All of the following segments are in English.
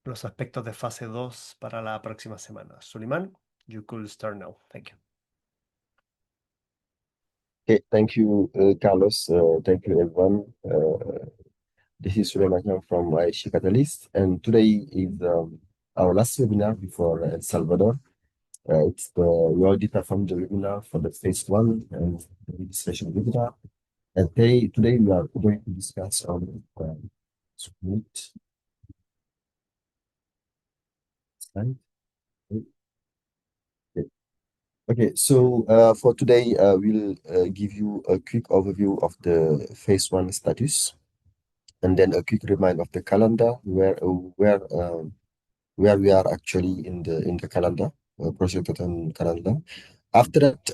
los aspectos de fase 2 para la próxima semana. Suleiman, you could start now. Thank you. Okay, thank you, Carlos. Thank you, everyone. This is Suleiman from IHE Catalyst, and today is our last webinar before El Salvador. We already performed the webinar for the phase one and the registration webinar. And today we are going to discuss on submit slide. Okay. Okay, so for today, we'll give you a quick overview of the phase one status, and then a quick reminder of the calendar where we are actually in the calendar, Conectaton calendar. After that,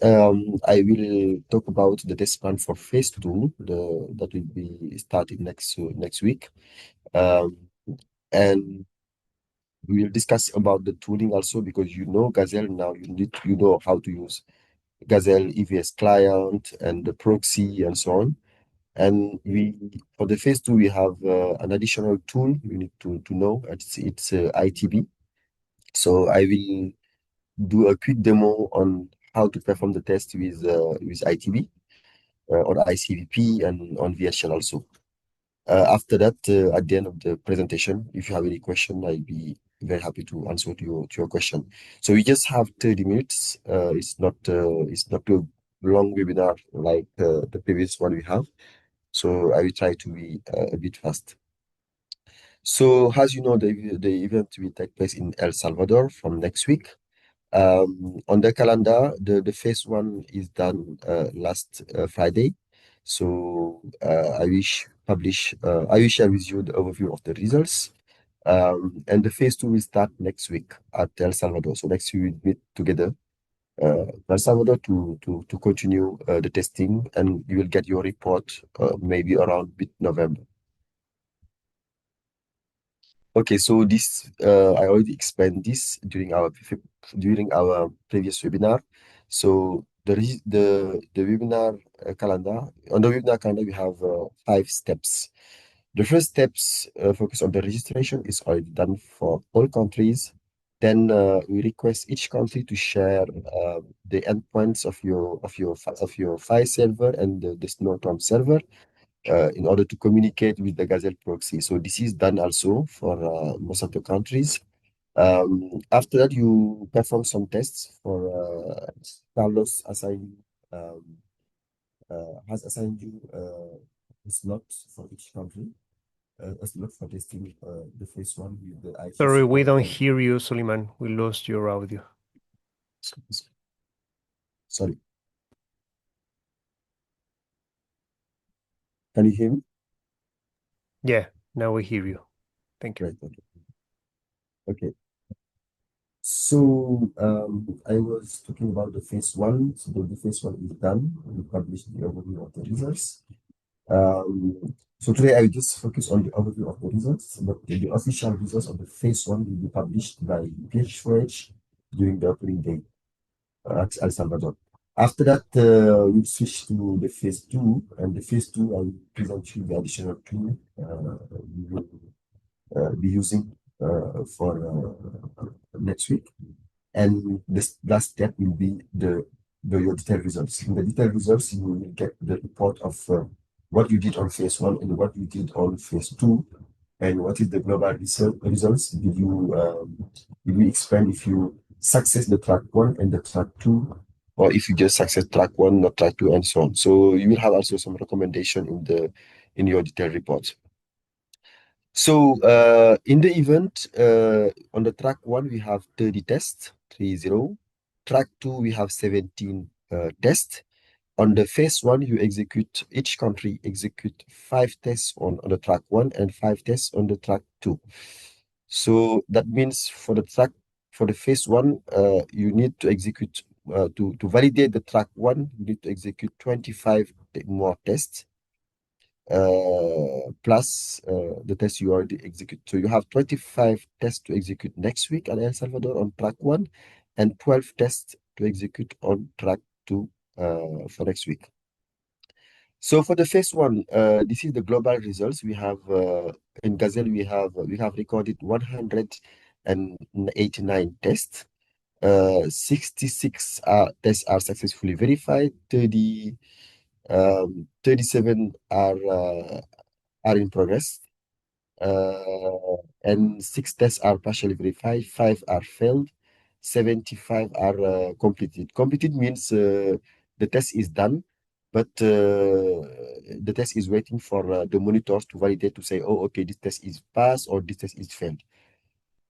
I will talk about the test plan for phase two, that will be starting next week. And we will discuss about the tooling also, because you know Gazelle now, you know how to use Gazelle EVS client and the proxy and so on. And for the phase two, we have an additional tool you need to know. It's ITB. So I will do a quick demo on how to perform the test with ITB on ICVP and on VHL also. After that, at the end of the presentation, if you have any question, I'll be very happy to answer to your question. So we just have 30 minutes. It's not a long webinar like the previous one we have. So I will try to be a bit fast. So as you know, the event will take place in El Salvador from next week. On the calendar, the phase one is done last Friday. So I will share with you the overview of the results. And the phase two will start next week at El Salvador. So next week we'll meet together El Salvador to continue the testing, and you will get your report maybe around mid-November. Okay, so this I already explained this during our previous webinar. So the webinar calendar on the webinar calendar we have 5 steps. The first steps focus on the registration is already done for all countries. Then we request each country to share the endpoints of your Fase server and the Snowstorm server in order to communicate with the Gazelle proxy. So this is done also for most of the countries. After that, you perform some tests for Carlos um, has assigned you a slot for each country, a slot for testing the phase one with the IT Sorry, we support. don't hear you, Suleiman. We lost your audio. Sorry, can you hear me? Yeah, now we hear you. Thank you. Right. Okay. Okay. So I was talking about the phase one. So the phase one is done. We published the overview of the results. So today I will just focus on the overview of the results, but the official results of the phase one will be published by PH4H during the opening day at El Salvador. After that, we'll switch to the phase two, and the phase two I will present you the additional tool we will be using for next week. And this last step will be your detailed results. In the detailed results, you will get the report of what you did on phase one and what you did on phase two, and what is the global results. Did you expand if you success the track one and the track two, or if you just success track one, not track two, and so on. So you will have also some recommendation in your detailed report. So in the event, on the track one, we have 30 tests, 30. Track two, we have 17 tests. On the phase one, each country execute 5 tests on the track one and 5 tests on the track two. So that means for the phase one, you need to execute, to validate the track one, you need to execute 25 more tests plus the test you already execute. So you have 25 tests to execute next week at El Salvador on track one, and 12 tests to execute on track two for next week. So for the phase one, this is the global results. We have in Gazelle we have recorded 189 tests. 66 tests are successfully verified. 37 are in progress. And 6 tests are partially verified. 5 are failed. 75 are completed. Completed means the test is done, but the test is waiting for the monitors to validate to say, oh, okay, this test is passed or this test is failed.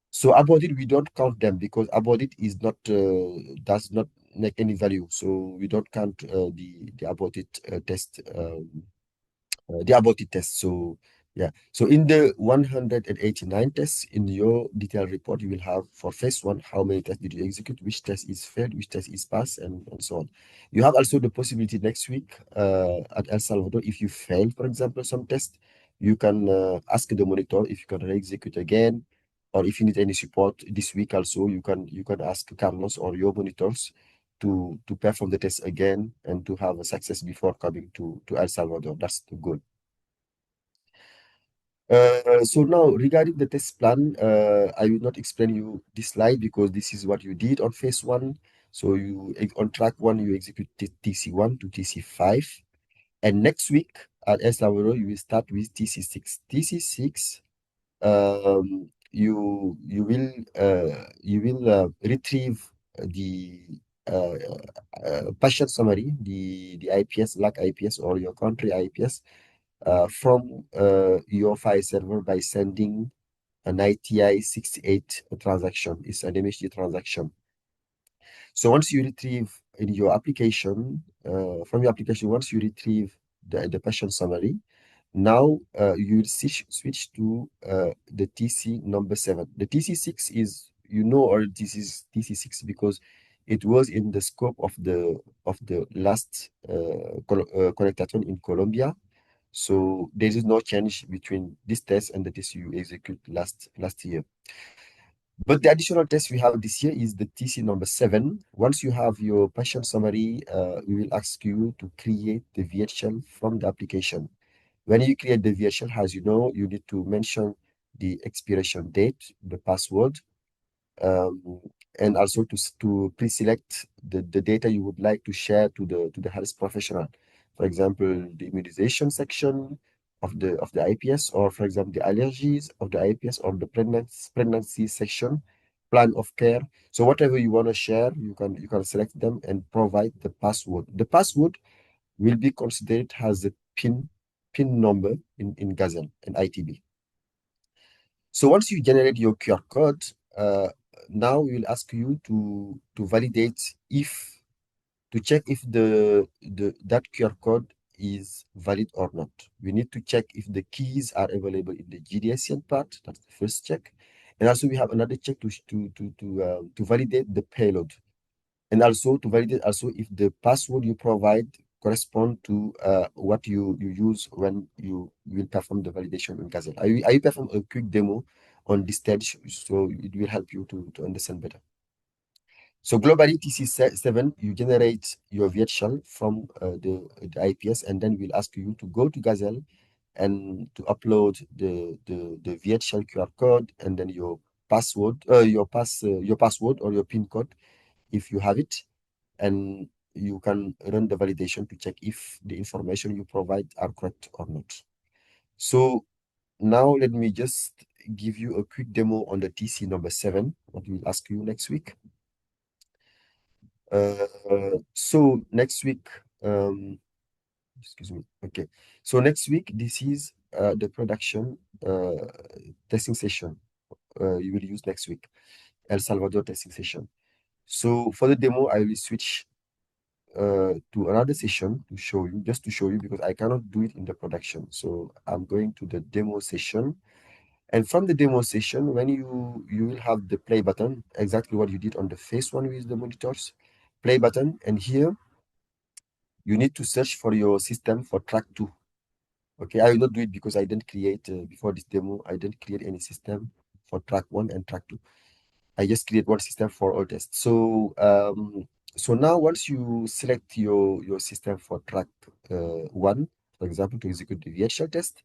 So about it, we don't count them because about it is not does not make any value. So we don't count the about it test the aborted test. So yeah, so in the 189 tests in your detailed report, you will have for phase one, how many tests did you execute, which test is failed, which test is passed, and so on. You have also the possibility next week at El Salvador, if you fail, for example, some test, you can ask the monitor if you can re-execute again, or if you need any support this week also, you can ask Carlos or your monitors to perform the test again and to have a success before coming to El Salvador. That's the goal. So now regarding the test plan, I will not explain you this slide because this is what you did on phase one. So on track one, you executed TC1 to TC5. And next week at El Salvador, you will start with TC6. TC6, you will retrieve the patient summary, the IPS, LAC IPS or your country IPS from your file server by sending an ITI 68 transaction. It's an MHD transaction. So once you retrieve in your application, from your application, once you retrieve the patient summary, now you switch to the TC number 7. The TC6 is, or this is TC6 because it was in the scope of the last Conectaton in Colombia. So there is no change between this test and the test you execute last year. But the additional test we have this year is the TC number 7. Once you have your patient summary, we will ask you to create the VHL from the application. When you create the VHL, as you know, you need to mention the expiration date, the password, um, and also to pre-select the data you would like to share to the health professional. For example, the immunization section of the IPS, or for example, the allergies of the IPS, or the pregnancy section, plan of care. So whatever you want to share, you can select them and provide the password. The password will be considered as a PIN number in Gazelle and ITB. So once you generate your QR code, now we will ask you to validate to check if that QR code is valid or not. We need to check if the keys are available in the GDSN part. That's the first check. And also we have another check to validate the payload. And also to validate also if the password you provide correspond to what you use when you will perform the validation in Gazelle. I will perform a quick demo on this stage, so it will help you to understand better. So globally, TC7, you generate your VHL from the IPS, and then we'll ask you to go to Gazelle and to upload the VHL QR code and then your password, your password or your PIN code if you have it, and you can run the validation to check if the information you provide are correct or not. So now let me just give you a quick demo on the TC number 7, what we'll ask you next week. So next week, excuse me. Okay. So next week, this is the production testing session you will use next week, El Salvador testing session. So for the demo, I will switch to another session to show you, just to show you, because I cannot do it in the production. So I'm going to the demo session. And from the demo session, when you will have the play button, exactly what you did on the phase one with the monitors, play button, and here you need to search for your system for track 2. Okay, I will not do it because I didn't create, before this demo, I didn't create any system for track 1 and track 2. I just create one system for all tests. So now once you select your system for track 1, for example, to execute the VHL test.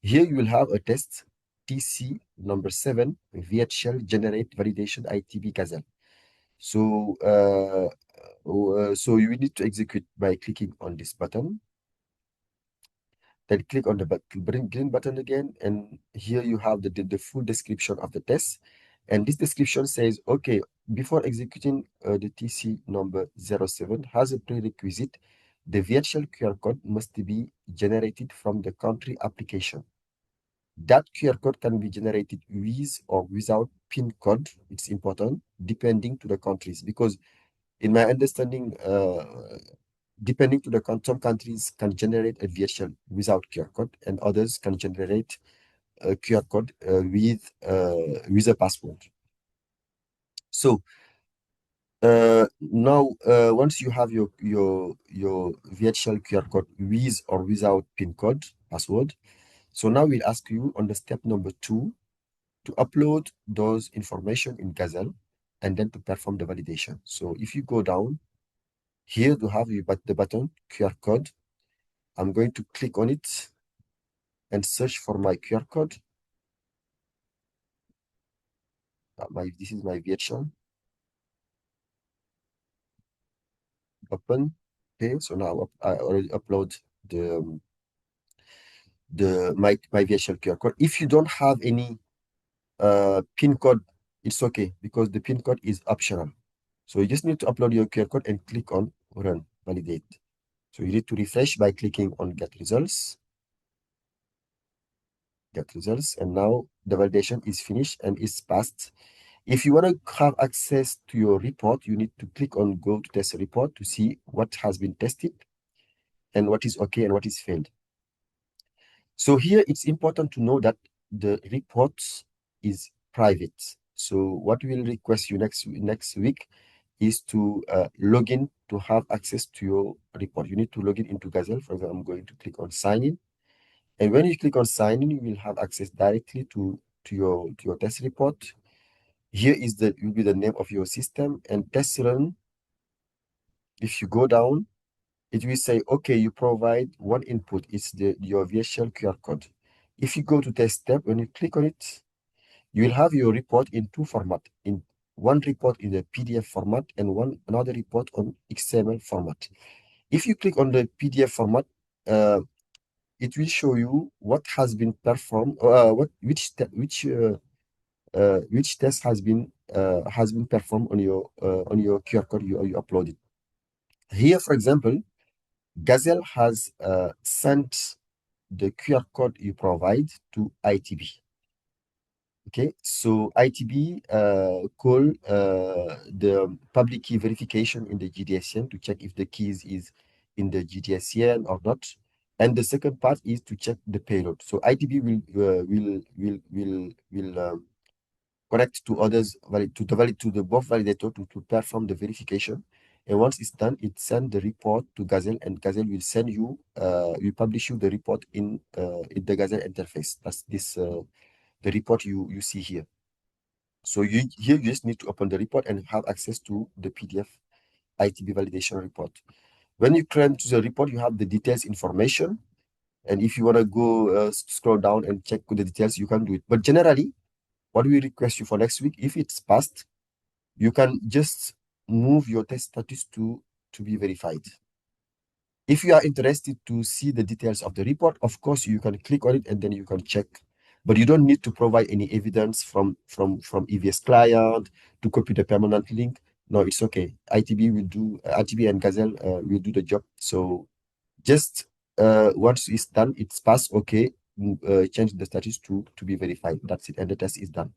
Here you will have a test TC number 7, VHL generate validation ITB Gazelle. So, so you need to execute by clicking on this button. Then click on the green button again, and here you have the full description of the test. And this description says, okay, before executing the TC number 07 has a prerequisite. The virtual QR code must be generated from the country application. That QR code can be generated with or without PIN code. It's important, depending to the countries, because in my understanding, depending to the some countries can generate a virtual without QR code, and others can generate a QR code with a password. So now, once you have your virtual QR code with or without PIN code password, so now we'll ask you on the step number 2 to upload those information in Gazelle and then to perform the validation. So if you go down here to have the button QR code, I'm going to click on it and search for my QR code. This is my virtual. Open. Okay, so now I already upload my virtual QR code. If you don't have any PIN code, it's okay, because the PIN code is optional. So you just need to upload your QR code and click on run, validate. So you need to refresh by clicking on get results. Get results, and now the validation is finished and is passed. If you want to have access to your report, you need to click on go to test report to see what has been tested and what is okay and what is failed. So here it's important to know that the report is private. So what we'll request you next week is to log in to have access to your report. You need to log in into Gazelle. For example, I'm going to click on sign in. And when you click on sign in, you will have access directly to your test report. Here will be the name of your system, and test run. If you go down, it will say, okay, you provide one input. It's your virtual QR code. If you go to test step, when you click on it, you will have your report in two formats. In one report in the PDF format and another report on XML format. If you click on the PDF format, it will show you what has been performed, which test has been performed on your QR code you uploaded. Here, for example, Gazelle has sent the QR code you provide to ITB. Okay, so ITB call the public key verification in the GDSN to check if the keys is in the GDSN or not. And the second part is to check the payload. So ITB will connect to others, to the both validator to perform the verification. And once it's done, it send the report to Gazelle, and Gazelle will send you, will publish you the report in the Gazelle interface. That's the report you see here. So here you just need to open the report and have access to the PDF ITB validation report. When you climb to the report, you have the details information. And if you want to go scroll down and check the details, you can do it. But generally, what we request you for next week, if it's passed, you can just move your test status to be verified. If you are interested to see the details of the report, of course, you can click on it and then you can check. But you don't need to provide any evidence from EVS client to copy the permanent link. No, it's okay. ITB and Gazelle will do the job. So just once it's done, it's passed, okay, change the status to be verified. That's it, and the test is done.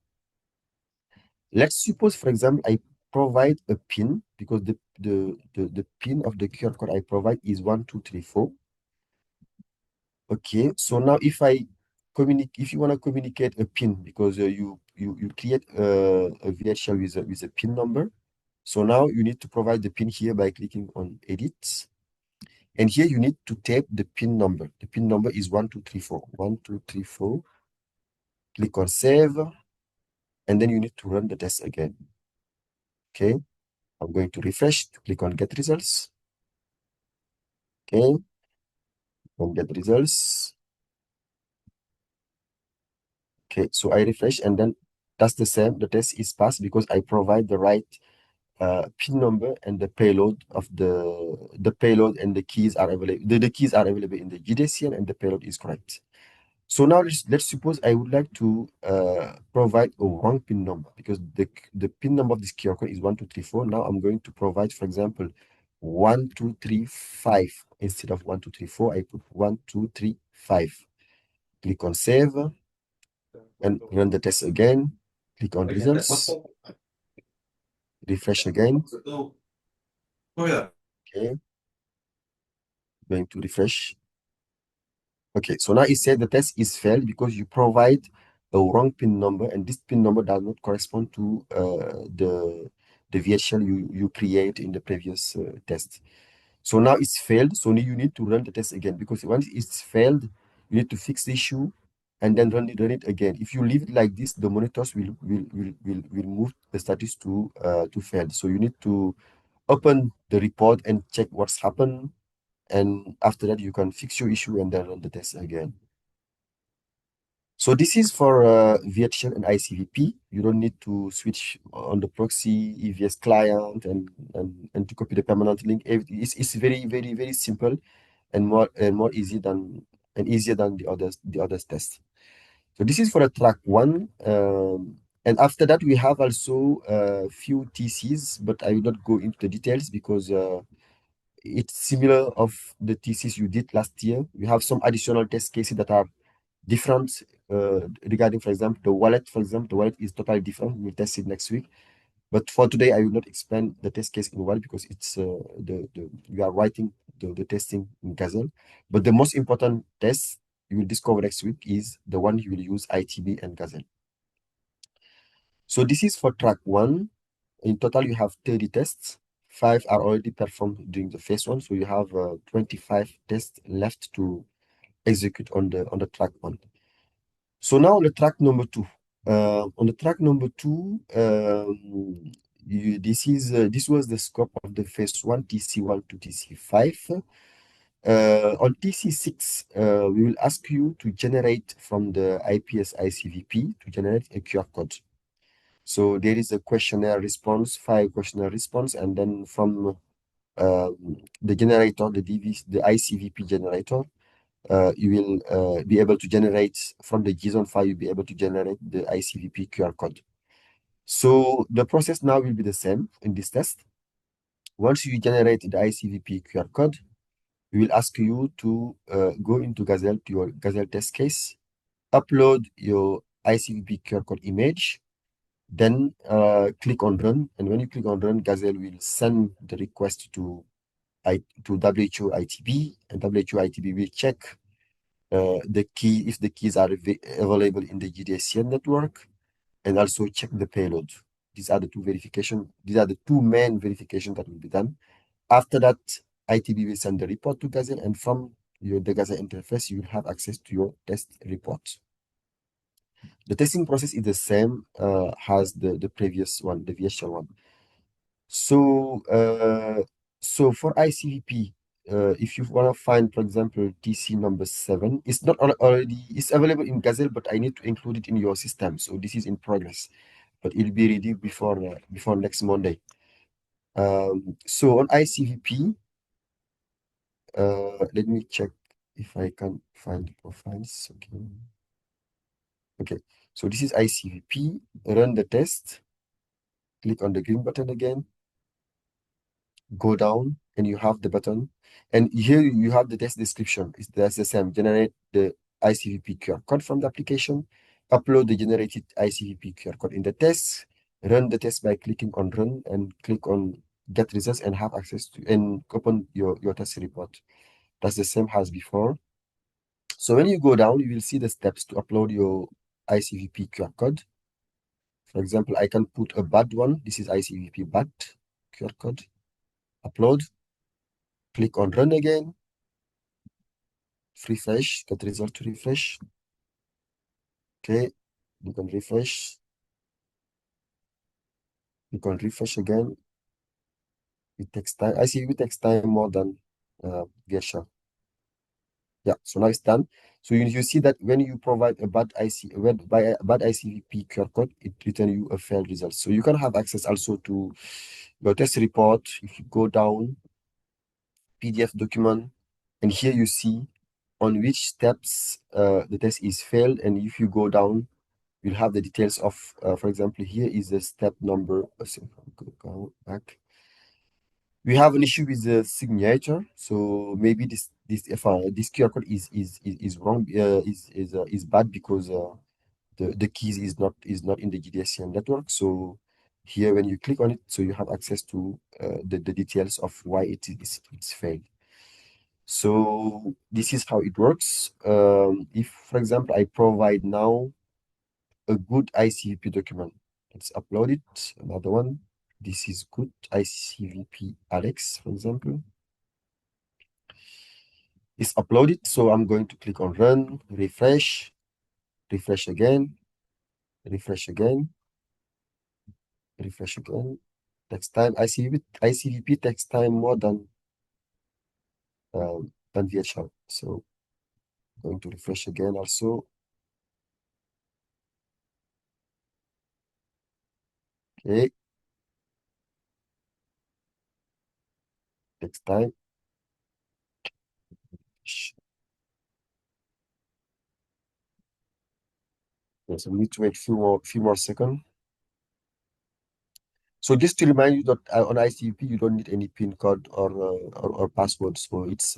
Let's suppose, for example, I provide a pin, because the pin of the QR code I provide is 1234. Okay, so now if you want to communicate a pin, because you create a VHL with a pin number. So now you need to provide the pin here by clicking on edit. And here you need to type the pin number. The pin number is 1234. 1234. Click on save. And then you need to run the test again. Okay. I'm going to refresh to click on get results. Okay. and get results. Okay, so I refresh and then that's the same. The test is passed because I provide the right pin number and the payload of the payload and the keys are available. The keys are available in the GDCN and the payload is correct. So now let's suppose I would like to provide a wrong pin number because the pin number of this QR code is 1234. Now I'm going to provide, for example, 1235 instead of 1234. I put 1235. Click on save and run the test again. Click on results. Refresh again. Okay, going to refresh. Okay, so now it said the test is failed because you provide a wrong pin number and this pin number does not correspond to the VHL you create in the previous test. So now it's failed, so you need to run the test again because once it's failed, you need to fix the issue and then run it again. If you leave it like this, the monitors will move the status to failed. So you need to open the report and check what's happened, and after that you can fix your issue and then run the test again. So this is for VHL and ICVP. You don't need to switch on the proxy, EVS client, and to copy the permanent link. It's very simple and more easier than the others test. So this is for the track one. And after that we have also a few TCs, but I will not go into the details because it's similar of the thesis you did last year. You have some additional test cases that are different regarding, for example, the wallet. For example, the wallet is totally different. We'll test it next week. But for today, I will not expand the test case in wallet because it's we are writing the testing in Gazelle. But the most important test you will discover next week is the one you will use ITB and Gazelle. So this is for track one. In total, you have 30 tests. 5 are already performed during the phase one, so you have 25 tests left to execute on the track one. So now on the track number two. On the track number two, this was the scope of the phase one, TC1 to TC5. On TC6, we will ask you to generate from the IPS ICVP to generate a QR code. So there is a questionnaire response, 5 questionnaire response, and then from the generator, the ICVP generator, you will be able to generate from the JSON file, you'll be able to generate the ICVP QR code. So the process now will be the same in this test. Once you generate the ICVP QR code, we will ask you to go into Gazelle, to your Gazelle test case, upload your ICVP QR code image, then click on run. And when you click on run, Gazelle will send the request to WHO ITB, and WHO ITB will check if the keys are available in the GDSCN network, and also check the payload. These are the two verification. These are the two main verifications that will be done. After that, ITB will send the report to Gazelle, and from the Gazelle interface, you will have access to your test report. The testing process is the same as the previous one, the VHL one. So, so for ICVP, if you want to find, for example, TC number 7, it's not already, it's available in Gazelle, but I need to include it in your system. So this is in progress, but it'll be ready before next Monday. So on ICVP, let me check if I can find the profiles. Okay. Okay. So this is ICVP. Run the test. Click on the green button again. Go down and you have the button, and here you have the test description. That's the same. Generate the ICVP QR code from the application, upload the generated ICVP QR code in the test, run the test by clicking on run and click on get results and have access to and open your test report. That's the same as before. So when you go down, you will see the steps to upload your ICVP QR code. For example, I can put a bad one. This is ICVP bad QR code. Upload. Click on run again, refresh, get result to refresh. Okay, you can refresh. You can refresh again. It takes time. I see it takes time more than Gesha. Yeah, so now it's done. So you see that when you provide a bad IC when by a bad ICVP QR code, it return you a failed result. So you can have access also to your test report. If you go down PDF document, and here you see on which steps the test is failed, and if you go down, you'll have the details of, for example, here is the step number. So go back. We have an issue with the signature, so maybe this QR code is wrong, is bad because the keys is not in the GDSCN network. So here when you click on it, so you have access to the details of why it's failed. So this is how it works. If, for example, I provide now a good ICVP document, let's upload it. Another one. This is good ICVP Alex, for example. It's uploaded. So I'm going to click on run, refresh, refresh again, refresh again, refresh again. Next time ICVP takes time more than VHL. So going to refresh again also. Okay, next time. Okay, so we need to wait few more seconds. So just to remind you that on ICP you don't need any PIN code or password. So it's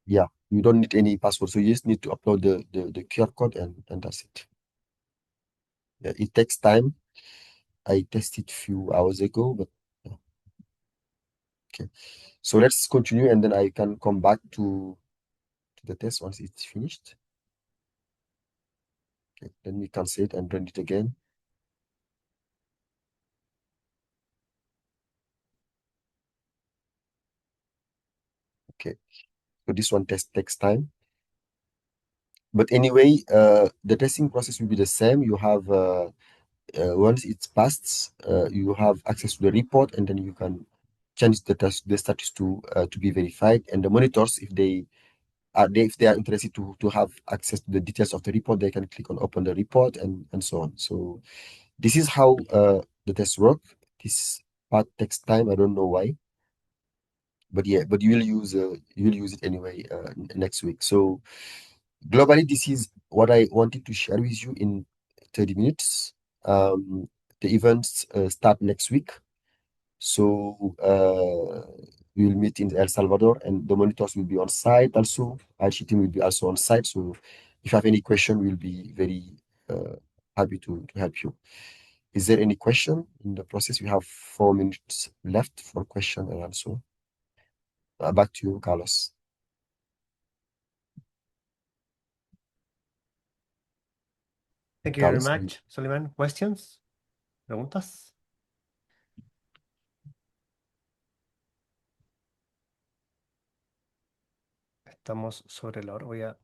yeah, you don't need any password. So you just need to upload the QR code and that's it. Yeah, it takes time. I tested few hours ago, but yeah, okay. So let's continue and then I can come back to the test once it's finished. Okay, then we cancel it and run it again. Okay, so this one test takes time. But anyway, the testing process will be the same. You have once it's passed, you have access to the report, and then you can change the status to be verified. And the monitors, if they are interested to have access to the details of the report, they can click on open the report and so on. So this is how the tests work. This part takes time. I don't know why, but yeah, but you will use it anyway next week. So globally, this is what I wanted to share with you in 30 minutes. The events start next week. So we will meet in El Salvador and the monitors will be on site also. Our team will be also on site. So if you have any question, we'll be very happy to help you. Is there any question in the process? We have 4 minutes left for question and answer. Back to you, Carlos. Thank you very Carlos, much, Soliman. Questions? ¿Preguntas? Estamos sobre la hora. Voy a